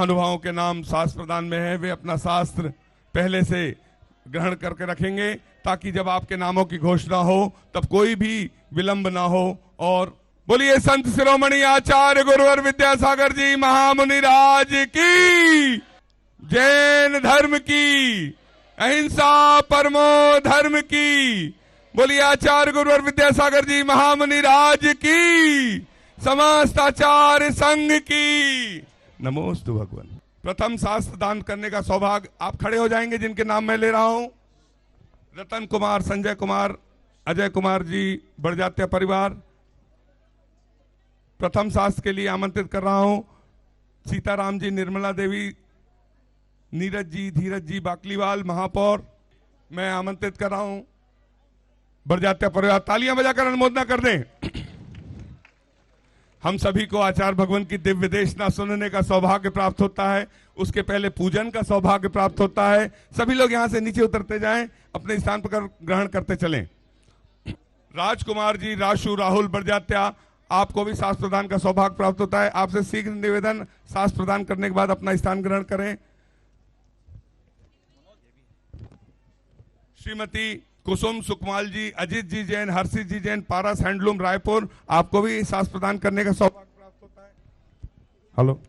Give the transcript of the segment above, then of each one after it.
महानुभावों के नाम शास्त्र प्रदान में है, वे अपना शास्त्र पहले से ग्रहण करके रखेंगे ताकि जब आपके नामों की घोषणा हो तब कोई भी विलंब ना हो। और बोलिए संत शिरोमणि आचार्य गुरुवर विद्यासागर जी महामुनि राज की, जैन धर्म की, अहिंसा परमो धर्म की। बोलिए आचार्य गुरुवर विद्यासागर जी महामुनि राज की, समस्त आचार्य संघ की। नमोस्तु भगवान। प्रथम शास्त्र दान करने का सौभाग्य, आप खड़े हो जाएंगे जिनके नाम मैं ले रहा हूं। रतन कुमार, संजय कुमार, अजय कुमार जी, बड़जात्या परिवार। प्रथम शास्त्र के लिए आमंत्रित कर रहा हूं सीताराम जी, निर्मला देवी, नीरज जी, धीरज जी, बाकलीवाल, महापौर। मैं आमंत्रित कर रहा हूं बड़जात्या परिवार। तालियां बजाकर अनुमोदना कर दें। हम सभी को आचार्य भगवान की दिव्य देशना सुनने का सौभाग्य प्राप्त होता है, उसके पहले पूजन का सौभाग्य प्राप्त होता है। सभी लोग यहां से नीचे उतरते जाएं, अपने स्थान पर ग्रहण करते चलें। राजकुमार जी, राशु, राहुल, बड़जात्या, आपको भी शास्त्र प्रदान का सौभाग्य प्राप्त होता है। आपसे शीघ्र निवेदन, शास्त्र प्रदान करने के बाद अपना स्थान ग्रहण करें। श्रीमती कुसुम सुकमाल जी, अजीत जी जैन, हर्षित जी जैन, पारस हैंडलूम रायपुर, आपको भी शास्त्र प्रदान करने का सौभाग्य प्राप्त होता है। हेलो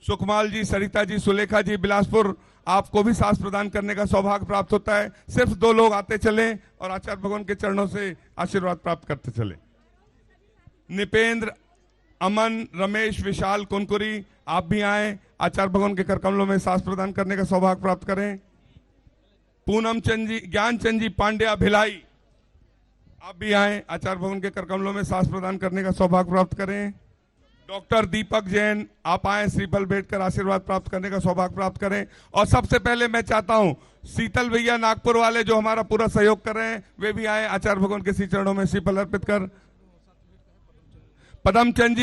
सुकमाल जी, सरिता जी, सुलेखा जी, बिलासपुर, आपको भी शास्त्र प्रदान करने का सौभाग्य प्राप्त होता है। सिर्फ 2 लोग आते चले और आचार्य भगवान के चरणों से आशीर्वाद प्राप्त करते चले। निपेंद्र, अमन, रमेश, विशाल, कुनकुरी, आप भी आए, आचार्य भगवान के कर कमलों में शास्त्र प्रदान करने का सौभाग्य प्राप्त करें। पूनम चंद जी, ज्ञानचंद जी, पांड्या, भिलाई, आप भी आए, आचार्य भवन के कर कमलों में शास्त्र प्रदान करने का सौभाग्य प्राप्त करें। डॉक्टर दीपक जैन, आप आए, श्रीफल बैठकर आशीर्वाद प्राप्त करने का सौभाग्य प्राप्त करें। और सबसे पहले मैं चाहता हूं शीतल भैया नागपुर वाले जो हमारा पूरा सहयोग कर रहे हैं, वे भी आए, आचार्य भगवान के श्री चरणों में श्रीफल अर्पित कर। पदमचंद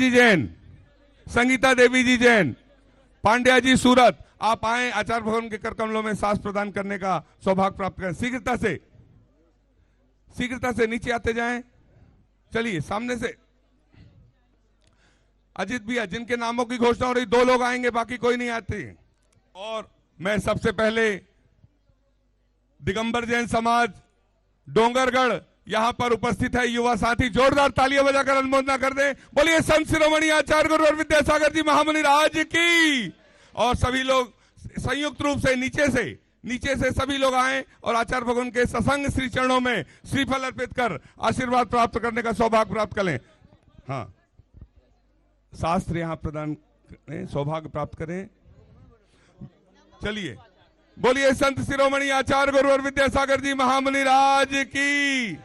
जी जैन, संगीता देवी जी जैन, पांड्या जी सूरत, आप आए, आचार्य भवन के कर कमलों में शास्त्र प्रदान करने का सौभाग्य प्राप्त करें। शीघ्रता से नीचे आते जाएं। चलिए सामने से अजीत भैया, जिनके नामों की घोषणा हो रही, 2 लोग आएंगे, बाकी कोई नहीं आते। और मैं सबसे पहले दिगंबर जैन समाज डोंगरगढ़ यहां पर उपस्थित है युवा साथी, जोरदार तालियां बजाकर अनुमोदना कर दें। बोलिए संत शिरोमणि आचार्य गुरुवर विद्यासागर जी महामुनि राज की। और सभी लोग संयुक्त रूप से नीचे से सभी लोग आए और आचार्य भगवान के सत्संग श्री चरणों में श्रीफल अर्पित कर आशीर्वाद प्राप्त करने का सौभाग्य प्राप्त करें। हाँ, शास्त्र यहां प्रदान करें, सौभाग्य प्राप्त करें। चलिए बोलिए संत शिरोमणि आचार्य गुरुवर विद्यासागर जी महामुनि राज की।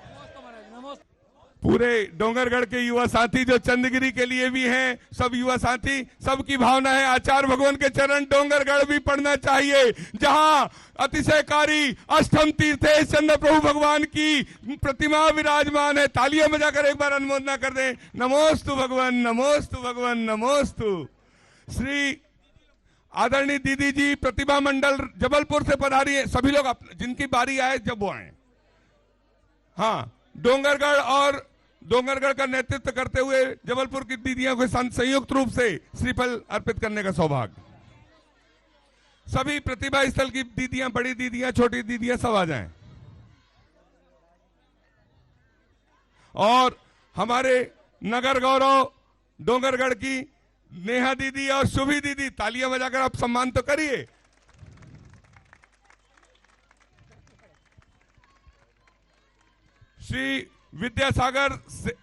पूरे डोंगरगढ़ के युवा साथी जो चंदगिरी के लिए भी हैं, सब युवा साथी, सबकी भावना है आचार्य भगवान के चरण डोंगरगढ़ भी पढ़ना चाहिए, जहां अतिशयकारी अष्टम तीर्थेश चंद्र प्रभु भगवान की प्रतिमा विराजमान है। तालियां बजाकर एक बार अनुमोदना कर दें। नमोस्तु भगवान, नमोस्तु भगवान, नमोस्तु। श्री आदरणीय दीदी जी प्रतिभा मंडल जबलपुर से पधारी है। सभी लोग जिनकी बारी आए जब वो आए। हाँ, डोंगरगढ़ का नेतृत्व करते हुए जबलपुर की दीदियों के साथ संयुक्त रूप से श्रीफल अर्पित करने का सौभाग्य। सभी प्रतिभा स्थल की दीदियां, बड़ी दीदियां, छोटी दीदियां सब आ जाएं। और हमारे नगर गौरव डोंगरगढ़ की नेहा दीदी और शुभी दीदी, तालियां बजाकर आप सम्मान तो करिए। श्री विद्यासागर से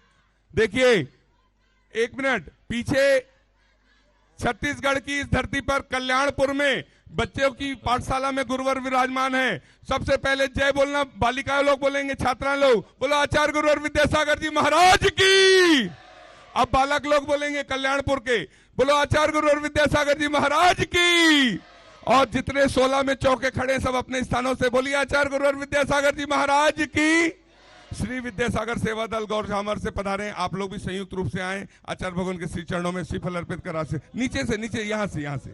देखिए, 1 मिनट पीछे, छत्तीसगढ़ की इस धरती पर कल्याणपुर में बच्चों की पाठशाला में गुरुवर विराजमान है। सबसे पहले जय बोलना बालिका लोग बोलेंगे, छात्रा लोग बोलो आचार्य गुरुवर विद्यासागर जी महाराज की। अब बालक लोग बोलेंगे कल्याणपुर के, बोलो आचार्य गुरुवर विद्यासागर जी महाराज की। और जितने 16 में चौके खड़े सब अपने स्थानों से बोलिए आचार्य गुरुवर विद्यासागर जी महाराज की। श्री विद्यासागर सेवा दल गौर झामर से पधारे, आप लोग भी संयुक्त रूप से आए, आचार्य भगवान के श्री चरणों में श्रीफल अर्पित करा से नीचे यहां से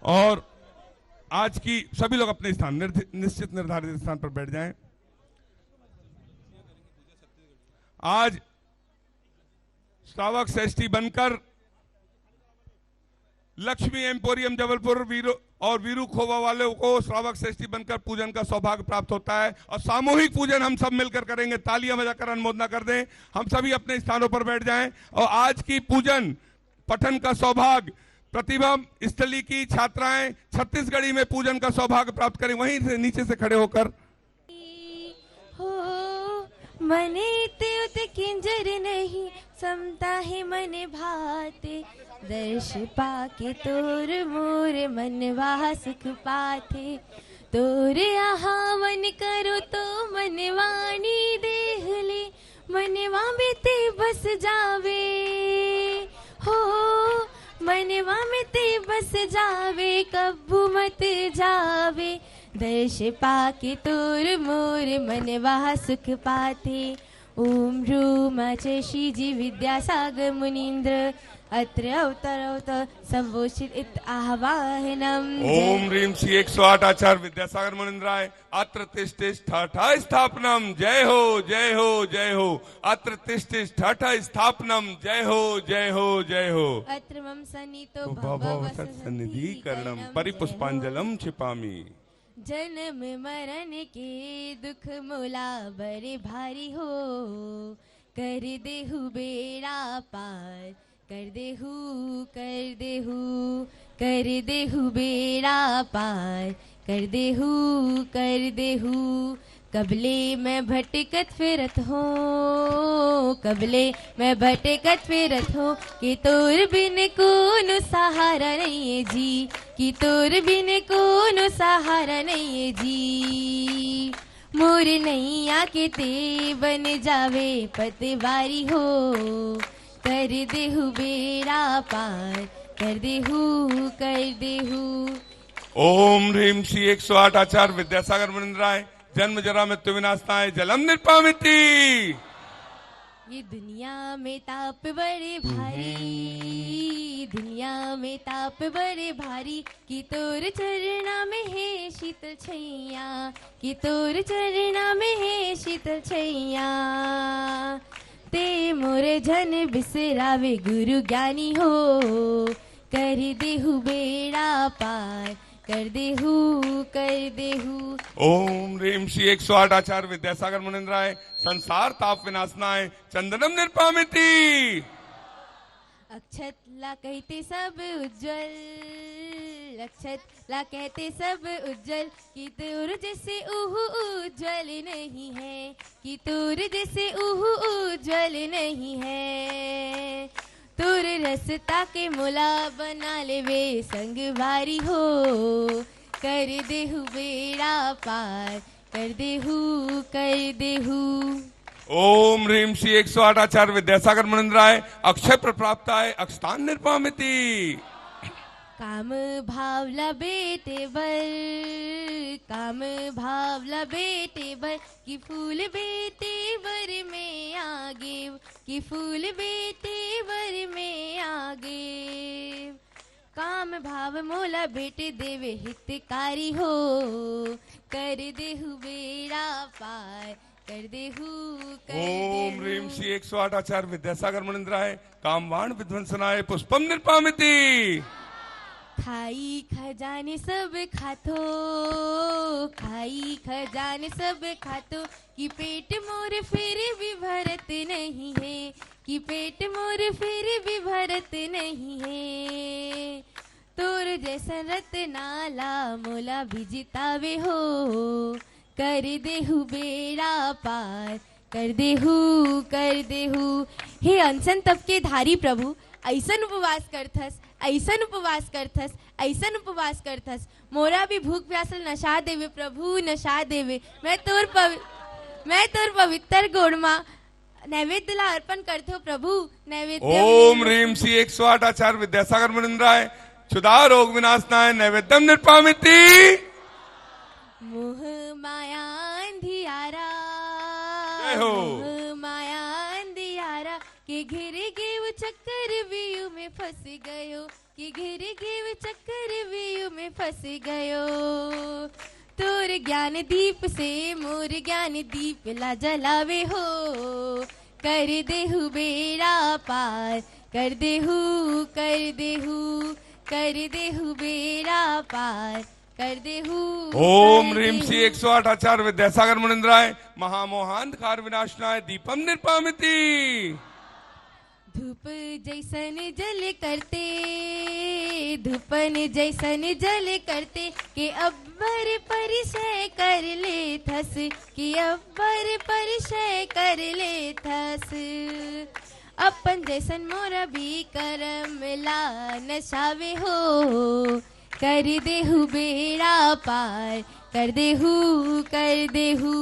और आज की सभी लोग अपने स्थान निश्चित निर्धारित स्थान पर बैठ जाएं। आज श्रावक षष्ठी बनकर लक्ष्मी एम्पोरियम जबलपुर वीरू खोवा वाले को श्रावक षष्ठी बनकर पूजन का सौभाग्य प्राप्त होता है और सामूहिक पूजन हम सब मिलकर करेंगे। तालियां बजाकर अनुमोदना कर दें। हम सभी अपने स्थानों पर बैठ जाएं और आज की पूजन पठन का सौभाग्य प्रतिभा स्थली की छात्राएं छत्तीसगढ़ी में पूजन का सौभाग्य प्राप्त करें। वहीं से नीचे से खड़े होकर मने त्युत किंजर नहीं समता है मन भाते दर्श पाके तोर मोर मनवा सुख पाथे तोर आहावन करो तो मनवानी देह ले मनवा में ते बस जावे हो मनवा में ते बस जावे कब्बू मत जावे दर्श पाके तोर मोर मनवा सुख पाते। ओम ह्रूम श्रीजी विद्यासागर मुनीन्द्र अत्र अवतरवत संवोषित इत आह्वाहनम। ओम ह्रीम श्री 108 आचार्य विद्यासागर मुनीन्द्राय अत्र तिष्ठिष्ठ स्थापनम। जय हो जय हो जय हो। अत्र तिष्ठिष्ठ स्थापनम। जय हो जय हो जय हो। अत्र मम सन्नितो भव सन्निधि करणम परिपुष्पांजलम छिपामि। जन्म मरण के दुख मोला बड़े भारी हो कर देहु बेड़ा पार कर देहु बेड़ा पार कर देहु कबले मैं भटकत फिरत हो कबले मैं भटकत फिरत हो कि तोर बिन कोनो सहारा नहीं है जी कि तोर बिन कोनो सहारा नहीं है जी। मोर नहीं आके ते बन जावे पतवारी हो कर देहु बेड़ा पार कर देहु। ओम ह्रीम श्री 108 आचार्य विद्यासागर मुनीन्द्राय जन्म जरा मृत्यु विनाशनाय जलम निर्पामिति। ये दुनिया में ताप बड़े भारी दुनिया में ताप बड़े भारी कि तोर चरना में है शीतल छैया कि तोर चरना में है शीतल छैया ते मोरे जन बिसरावे गुरु ज्ञानी हो कर देहु बेड़ा पार कर देहु। ओम ह्रीम श्री 108 आचार्य विद्यासागर मुनीन्द्राय संसार ताप विनाशनाय चंदनम निर्पामिति। अक्षत ला कहते सब उज्जवल अक्षत ला कहते सब उज्जवल कि तोर जैसे उहु उज्जवल नहीं है कि तोर जैसे उहु उज्जवल नहीं है। तोर रसता के मुला बना ले वे संग भारी हो कर देहु बेड़ा पार कर देहु। ओम ह्रीम श्री 108 आचार्य विद्यासागर मुनीन्द्राय अक्षय प्रप्राप्ताय अक्षतान निर्पामिति। काम भावला बेटे बर कि फूल बेटे बर में आगे कि फूल बेटे बर में आगे। काम भाव मोला बेटे देवे हितकारी हो कर देहु बेड़ा पार कर देहु। ओम ह्रीम श्री 108 आचार्य विद्यासागर मुनीन्द्राय कामवाण विध्वंसनाय पुष्पम निर्पामिति। खाई खजाने सब खातो कि पेट मोर फिर भी भरत नहीं है कि पेट मोर फिर भी भरत नहीं है। तोर जैसा रत्नाला मोला भी जितावे हो कर देहु बेड़ा पार कर देहु। हे अनशन तप के धारी प्रभु ऐसन उपवास करथस मोरा भी भूख प्यासल नशा देवे प्रभु नशा देवे। मैं तोर पवित्र गोड़मा नैवेद्य ला अर्पण करते हो प्रभु नैवेद्य। ओम ह्रीम श्री 108 आचार्य विद्यासागर मुनीन्द्राय क्षुधा रोग विनाशनाय नैवेद्यम निर्पामिति। मोह माया अंधियारा के घेरे गे वो चक्कर व्यू में फंस गयो कि घिर घेव चक्रव्यूह में फंस गयो। तोर ज्ञान दीप से मोर ज्ञान दीप ला जलावे हो। कर देहु बेड़ा पार, कर देहु, कर देहु, कर देहु बेड़ा पार, कर देहु। ओम कर ह्रीम देहु। श्री 108 आचार्य विद्यासागर मुनिंद्राय महामोहांधकार विनाशनाय दीपम निर्पामिति। धूप जैसन जल करते, धूपन जैसन जल करते, कि अब्बर परिचय कर ले थस, कि अब्बर परिचय कर ले थस। अपन जैसन मोरा भी करम ला नशावे हो। कर देहु बेड़ा पार, कर देहु, कर देहु,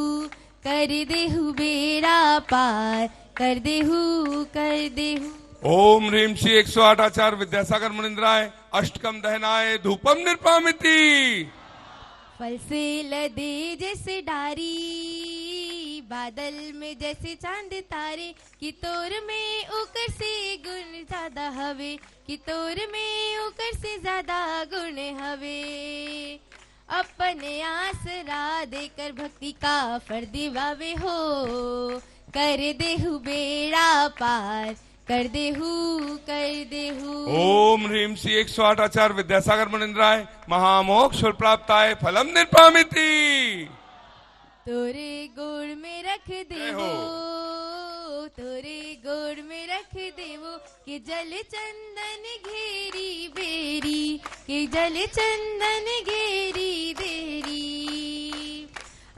कर देहु बेड़ा पार, कर देहु, कर देहु। ओम ह्रीम श्री 108 आचार्य विद्यासागर मुनिंद्राय अष्टकम दहनाय धूपम निर्पामिति। फल से लदे जैसे डारी, बादल में जैसे चांद तारे, कि तोर में ओकर से गुण ज्यादा हवे, कि तोर में ओकर से ज्यादा गुण हवे। अपने आसरा देकर भक्ति का फर दिवावे हो। कर देहु बेड़ा पार, कर देहु, कर देहु। ओम ह्रीम श्री 108 आचार्य विद्यासागर मुनिंद्राय महामोक्ष प्राप्ताय फलम निर्पामिति। तोरे गोड़ में रख देवो, तोरे गोड़ में रख देवो, कि जल चंदन घेरी बेरी, कि जल चंदन घेरी देरी।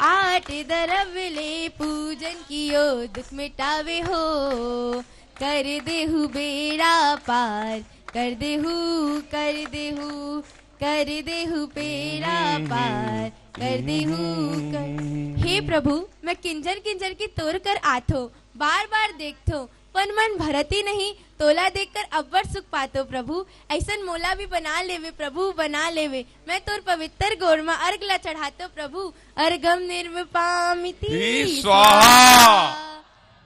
आठ दरवले पूजन कियो दुख मिटावे हो। कर देहु बेड़ा पार, कर देहु, कर देहु, कर देहु बेड़ा पार, कर देहु कर। हे प्रभु, मैं किंजर किंजर की तोड़ कर आथो, बार बार देखथो, पण मन भरती नहीं। तोला देखकर अब्बर सुख पातो प्रभु, ऐसन मोला भी बना लेवे प्रभु, बना लेवे। मैं तोर पवित्र गोड़ में अर्घ ला चढ़ातो प्रभु। अर्घम निर्वपामिति स्वाहा।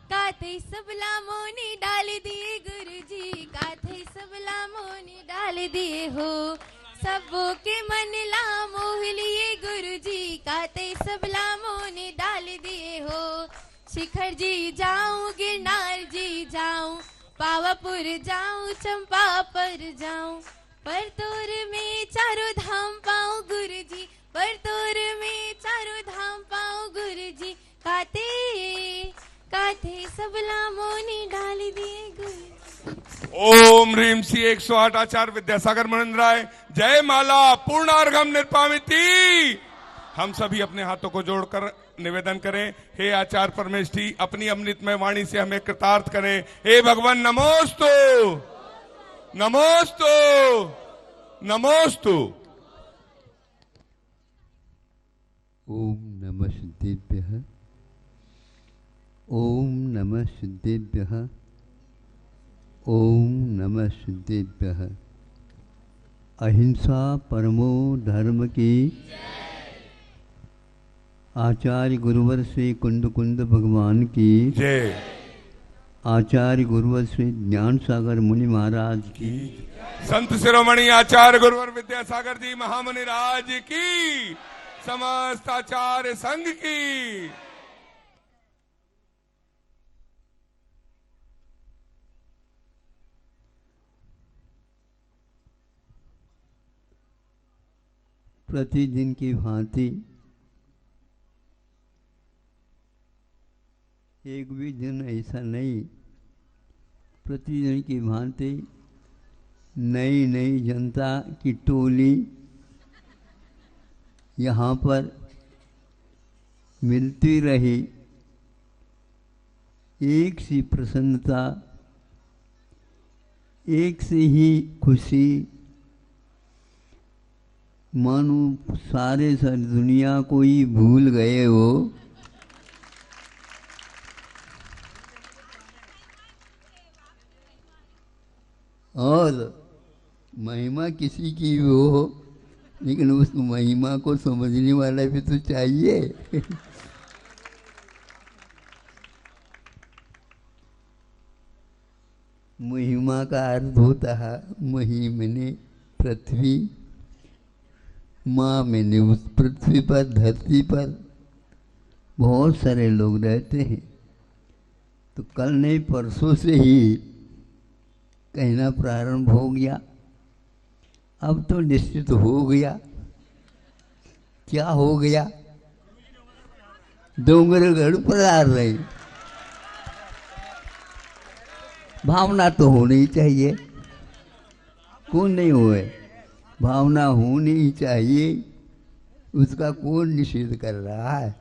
काथे सबला मोनी डाल दिए गुरुजी, काथे सबला मोनी डाल दिए हो। सबों के मन ला मोह लिए गुरुजी, काथे सबला मोनी डाल दिए हो। शिखर जी जाऊं, गिरनार जी जाऊं, पावापुर जाऊं, चंपा पर जाऊं, पर तोर में चारों धाम पाऊं गुरुजी, पर तोर में चारों धाम पाऊं गुरुजी। काते काथे सबला मोनी डाल दिए गुरुजी। ओम ह्रीम श्री 108 आचार्य विद्यासागर मुनिंद्राय जय माला पूर्णार्घम निर्पामिति। हम सभी अपने हाथों को जोड़कर निवेदन करें, हे आचार्य परमेष्ठी अपनी अमृतमय वाणी से हमें कृतार्थ करें। हे भगवान नमोस्तु, नमोस्तु, नमोस्तु। ओम नमः सिद्धेभ्यः, ओम नमः सिद्धेभ्यः, ओम नमः सिद्धेभ्यः। अहिंसा परमो धर्म की आचार्य गुरुवर श्री कुंद कुंद भगवान की जय। आचार्य गुरुवर श्री ज्ञान सागर मुनि महाराज की संत शिरोमणि आचार्य गुरुवर विद्यासागर जी महामुनि राज की, समस्त आचार्य संघ की। प्रतिदिन की भांति एक भी दिन ऐसा नहीं, प्रतिदिन की भांति नई नई जनता की टोली यहाँ पर मिलती रही। एक सी प्रसन्नता, एक सी ही खुशी, मानो सारे दुनिया को ही भूल गए हो। और महिमा किसी की भी हो, लेकिन उस महिमा को समझने वाला भी तो चाहिए। महिमा का अर्थ होता है मही मैंने पृथ्वी, माँ मैंने उस पृथ्वी पर, धरती पर बहुत सारे लोग रहते हैं। तो कल नहीं परसों से ही कहना प्रारंभ हो गया, अब तो निश्चित हो गया। क्या हो गया? डोंगरगढ़ पधार रहे। भावना तो होनी चाहिए, कौन नहीं हुए? भावना होनी चाहिए, उसका कौन निषेध कर रहा है?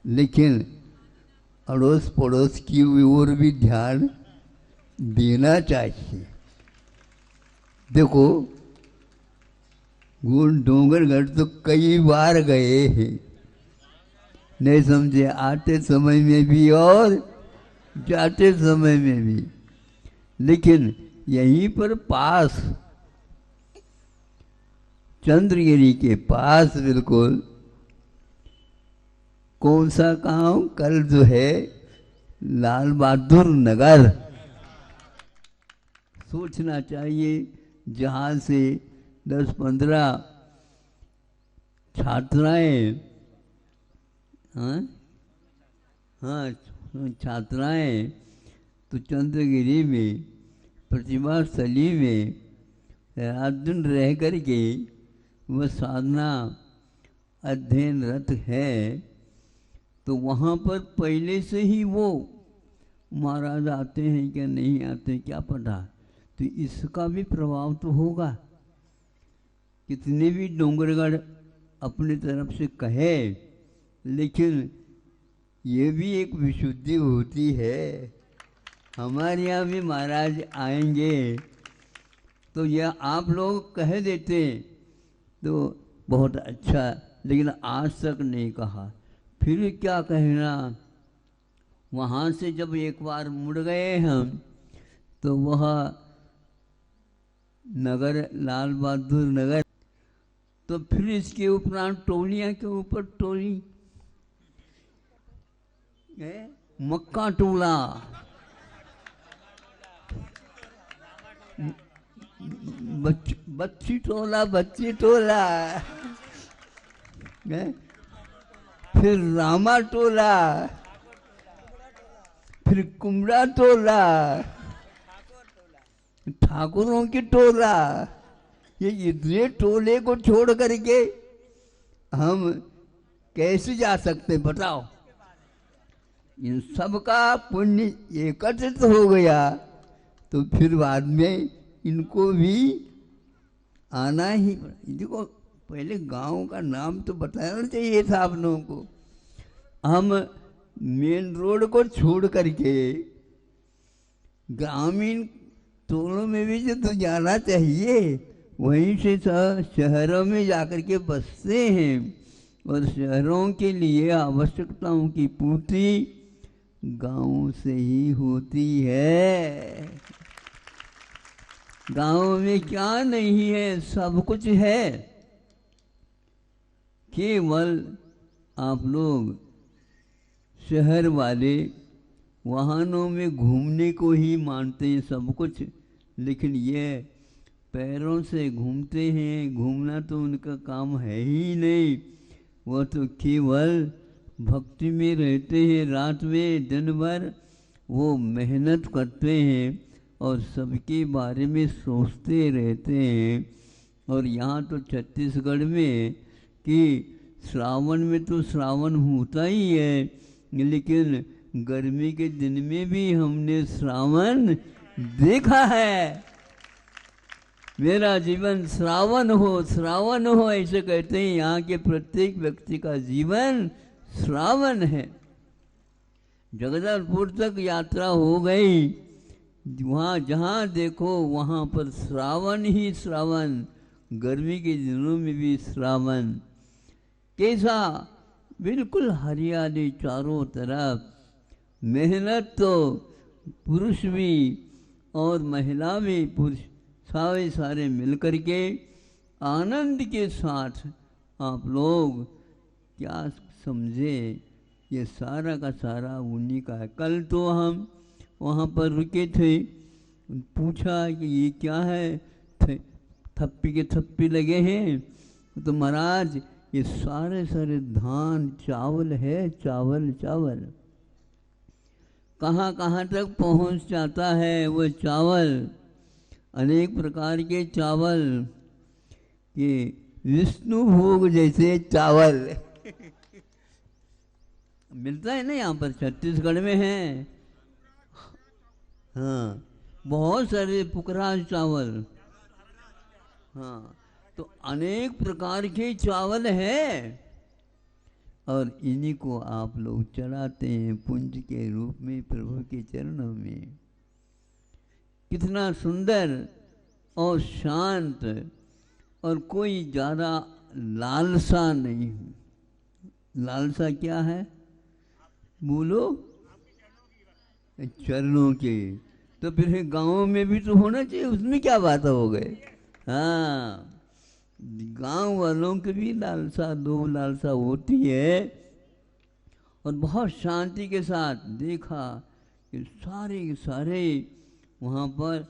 लेकिन अड़ोस पड़ोस की ओर भी ध्यान देना चाहिए। देखो, डोंगरगढ़ तो कई बार गए हैं, नहीं समझे? आते समय में भी और जाते समय में भी। लेकिन यहीं पर पास, चंद्रगिरी के पास बिल्कुल, कौन सा गांव? कल जो है लाल बहादुर नगर। सोचना चाहिए, जहाँ से 10-15 छात्राएं, हाँ छात्राएं तो चंद्रगिरी में प्रतिभा स्थली में रात दिन रह कर के वह साधना अध्ययनरत है। तो वहाँ पर पहले से ही वो महाराज आते हैं क्या नहीं आते क्या पता। तो इसका भी प्रभाव तो होगा। कितने भी डोंगरगढ़ अपनी तरफ से कहे, लेकिन ये भी एक विशुद्धि होती है। हमारे यहाँ भी महाराज आएंगे तो यह आप लोग कह देते तो बहुत अच्छा, लेकिन आज तक नहीं कहा। फिर क्या कहना? वहाँ से जब एक बार मुड़ गए हम तो वह नगर लाल बहादुर नगर, तो फिर इसके उपरांत टोलियाँ के ऊपर टोली, मक्का टोला, बच्ची टोला, बच्ची टोला, फिर रामा टोला, फिर कुमड़ा टोला, ठाकुरों की टोला। ये इतने टोले को छोड़ करके हम कैसे जा सकते बताओ? इन सब का पुण्य एकत्रित हो गया तो फिर बाद में इनको भी आना ही। देखो, पहले गांव का नाम तो बताना चाहिए था आप लोगों को। हम मेन रोड को छोड़ करके ग्रामीण टोलों में भी तो जाना चाहिए। वहीं से शहरों में जाकर के बसते हैं और शहरों के लिए आवश्यकताओं की पूर्ति गांव से ही होती है। गांव में क्या नहीं है? सब कुछ है। केवल आप लोग शहर वाले वाहनों में घूमने को ही मानते हैं सब कुछ, लेकिन ये पैरों से घूमते हैं। घूमना तो उनका काम है ही नहीं। वह तो केवल भक्ति में रहते हैं। रात में दिन भर वो मेहनत करते हैं और सबके बारे में सोचते रहते हैं। और यहाँ तो छत्तीसगढ़ में कि श्रावण में तो श्रावण होता ही है, लेकिन गर्मी के दिन में भी हमने श्रावण देखा है। मेरा जीवन श्रावण हो ऐसे कहते हैं। यहाँ के प्रत्येक व्यक्ति का जीवन श्रावण है। जगदलपुर तक यात्रा हो गई, वहाँ जहाँ देखो वहाँ पर श्रावण ही श्रावण। गर्मी के दिनों में भी श्रावण। कैसा? बिल्कुल हरियाली चारों तरफ। मेहनत तो पुरुष भी और महिला भी, पुरुष सारे मिल कर के आनंद के साथ आप लोग क्या समझे, ये सारा का सारा उन्हीं का है। कल तो हम वहाँ पर रुके थे पूछा कि ये क्या है, थप्पी के थप्पी लगे हैं। तो महाराज ये सारे सारे धान चावल है, चावल चावल। कहाँ कहाँ तक पहुँच जाता है वो चावल, अनेक प्रकार के चावल, ये विष्णु भोग जैसे चावल मिलता है ना, यहाँ पर छत्तीसगढ़ में है। हाँ, बहुत सारे पुकरा चावल। हाँ, तो अनेक प्रकार के चावल है और इन्हीं को आप लोग चढ़ाते हैं पुंज के रूप में प्रभु के चरणों में। कितना सुंदर और शांत, और कोई ज़्यादा लालसा नहीं। लालसा क्या है बोलो? चरणों के। तो फिर गाँव में भी तो होना चाहिए, उसमें क्या बात हो गई। हाँ, गांव वालों की भी लालसा, दो लालसा होती है। और बहुत शांति के साथ देखा कि सारे के सारे वहाँ पर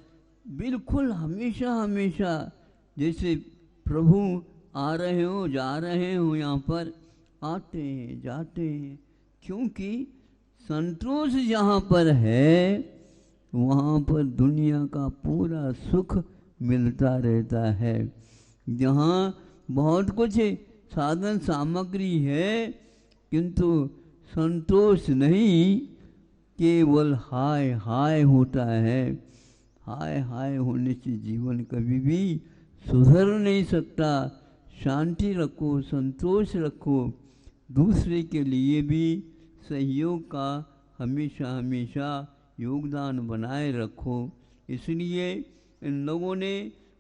बिल्कुल हमेशा हमेशा जैसे प्रभु आ रहे हो जा रहे हो, यहाँ पर आते हैं जाते हैं, क्योंकि संतोष जहाँ पर है वहाँ पर दुनिया का पूरा सुख मिलता रहता है। जहाँ बहुत कुछ साधन सामग्री है किंतु संतोष नहीं, केवल हाय हाय होता है। हाय हाय होने से जीवन कभी भी सुधर नहीं सकता। शांति रखो, संतोष रखो, दूसरे के लिए भी सहयोग का हमेशा हमेशा योगदान बनाए रखो। इसलिए इन लोगों ने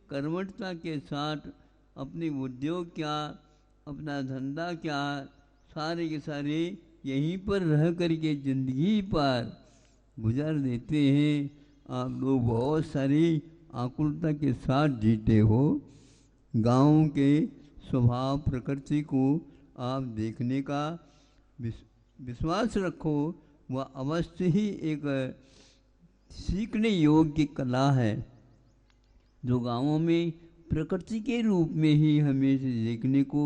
कर्मठता के साथ अपने उद्योग क्या, अपना धंधा क्या, सारे के सारे यहीं पर रह करके ज़िंदगी पर गुजार देते हैं। आप लोग बहुत सारी आकुलता के साथ जीते हो। गाँव के स्वभाव प्रकृति को आप देखने का विश्वास रखो, वह अवश्य ही एक सीखने योग्य कला है, जो गाँवों में प्रकृति के रूप में ही हमें देखने को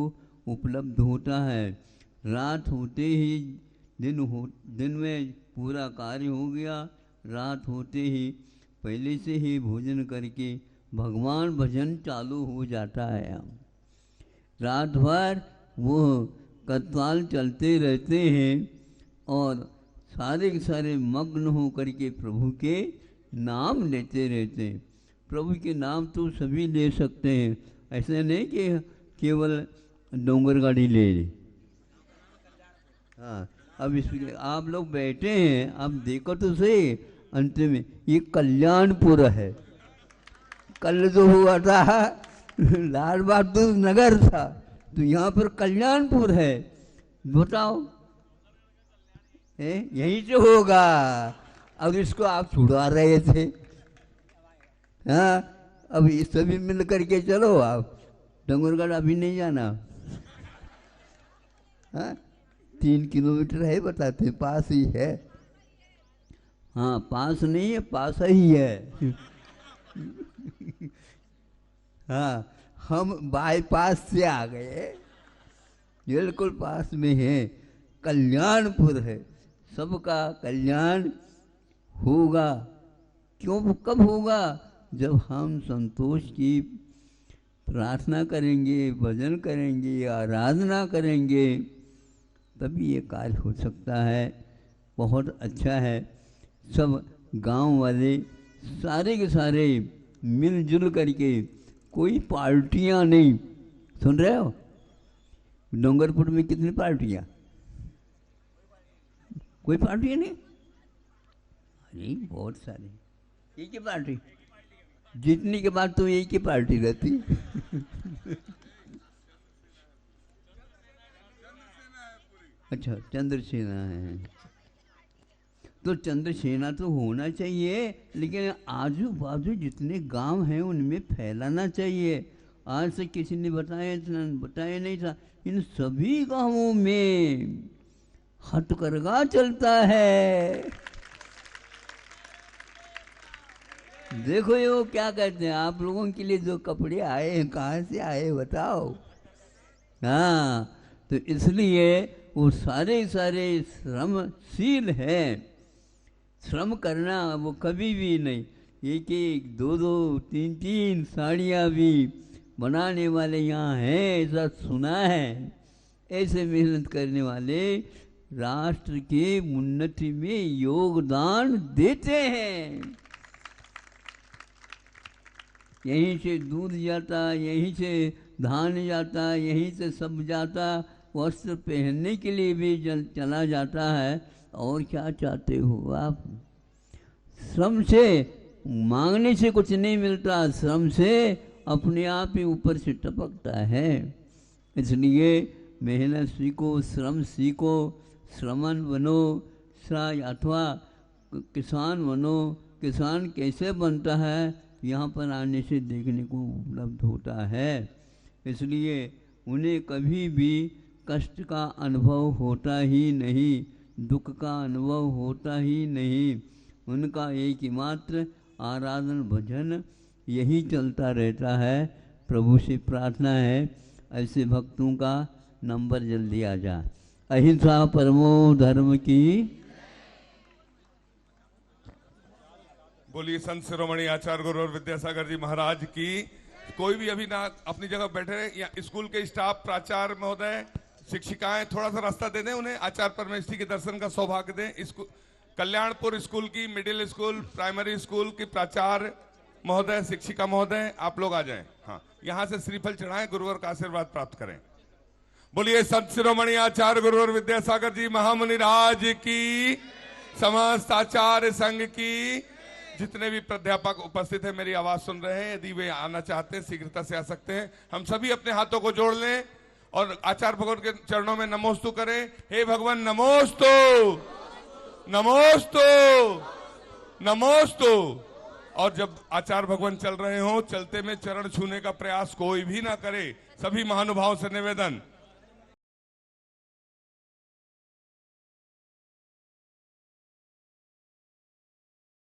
उपलब्ध होता है। रात होते ही दिन में पूरा कार्य हो गया, रात होते ही पहले से ही भोजन करके भगवान भजन चालू हो जाता है। रात भर वो कत्वाल चलते रहते हैं और सारे के सारे मग्न हो करके प्रभु के नाम लेते रहते हैं। प्रभु के नाम तो सभी ले सकते हैं, ऐसे नहीं कि केवल डोंगर गाड़ी ले। हाँ, अब इसमें आप लोग बैठे हैं, अब देखो तो सही, अंत में ये कल्याणपुर है। कल जो हुआ था लाल बहादुर नगर था, तो यहाँ पर कल्याणपुर है। बताओ, यहीं से होगा। अब इसको आप छुड़ा रहे थे। हाँ, अब इस सभी मिल करके चलो। आप डोंगरगढ़ अभी नहीं जाना। हाँ, 3 किलोमीटर है बताते, पास ही है। हाँ, पास नहीं है, पास ही है। हाँ, हम बाईपास से आ गए, बिल्कुल पास में है। कल्याणपुर है, सबका कल्याण होगा। क्यों, कब होगा? जब हम संतोष की प्रार्थना करेंगे, भजन करेंगे, आराधना करेंगे, तभी ये कार्य हो सकता है। बहुत अच्छा है, सब गांव वाले सारे के सारे मिलजुल करके, कोई पार्टियां नहीं। सुन रहे हो? डोंगरपुर में कितनी पार्टियां? कोई पार्टी नहीं? अरे बहुत सारी। एक ही पार्टी, जीतने के बाद तो एक ही पार्टी रहती। अच्छा, चंद्रसेना है, तो चंद्रसेना तो होना चाहिए, लेकिन आजू बाजू जितने गांव हैं उनमें फैलाना चाहिए। आज से किसी ने बताया नहीं था। इन सभी गांवों में हथकरघा चलता है। देखो ये वो क्या कहते हैं, आप लोगों के लिए जो कपड़े आए हैं कहाँ से आए बताओ। हाँ, तो इसलिए वो सारे श्रमशील हैं। श्रम करना वो कभी भी नहीं, एक एक दो दो तीन तीन साड़ियाँ भी बनाने वाले यहाँ हैं, ऐसा सुना है। ऐसे मेहनत करने वाले राष्ट्र के उन्नति में योगदान देते हैं। यहीं से दूध जाता, यहीं से धान जाता, यहीं से सब जाता, वस्त्र पहनने के लिए भी चला जाता है। और क्या चाहते हो आप? श्रम से मांगने से कुछ नहीं मिलता, श्रम से अपने आप ही ऊपर से टपकता है। इसलिए मेहनत सीखो, श्रम सीखो, श्रमण बनो, अथवा किसान बनो। किसान कैसे बनता है यहाँ पर आने से देखने को उपलब्ध होता है। इसलिए उन्हें कभी भी कष्ट का अनुभव होता ही नहीं, दुख का अनुभव होता ही नहीं। उनका एक ही मात्र आराधन भजन यही चलता रहता है। प्रभु से प्रार्थना है ऐसे भक्तों का नंबर जल्दी आ जा। अहिंसा परमो धर्म की। बोलिए संत शिरोमणि आचार्य गुरु और विद्यासागर जी महाराज की। कोई भी अभी ना अपनी जगह बैठे रहे, या स्कूल के स्टाफ, प्राचार्य महोदय, शिक्षिकाएं, थोड़ा सा रास्ता दे दें उन्हें, आचार्य परमेष्ठी के दर्शन का सौभाग्य दें। कल्याणपुर स्कूल की, मिडिल स्कूल, प्राइमरी स्कूल की प्राचार्य महोदय, शिक्षिका महोदय, आप लोग आ जाएं। हाँ, यहाँ से श्रीफल चढ़ाएं, गुरुवर का आशीर्वाद प्राप्त करें। बोलिए संत शिरोमणि आचार्य गुरु और विद्यासागर जी महामुनि राज की, समस्त आचार्य संघ की। जितने भी प्राध्यापक उपस्थित हैं, मेरी आवाज सुन रहे हैं, यदि वे आना चाहते हैं शीघ्रता से आ सकते हैं। हम सभी अपने हाथों को जोड़ लें और आचार्य भगवान के चरणों में नमोस्तु करें। हे भगवान नमोस्तु, नमोस्तु, नमोस्तु। और जब आचार्य भगवान चल रहे हो, चलते में चरण छूने का प्रयास कोई भी ना करे। सभी महानुभाव से निवेदन।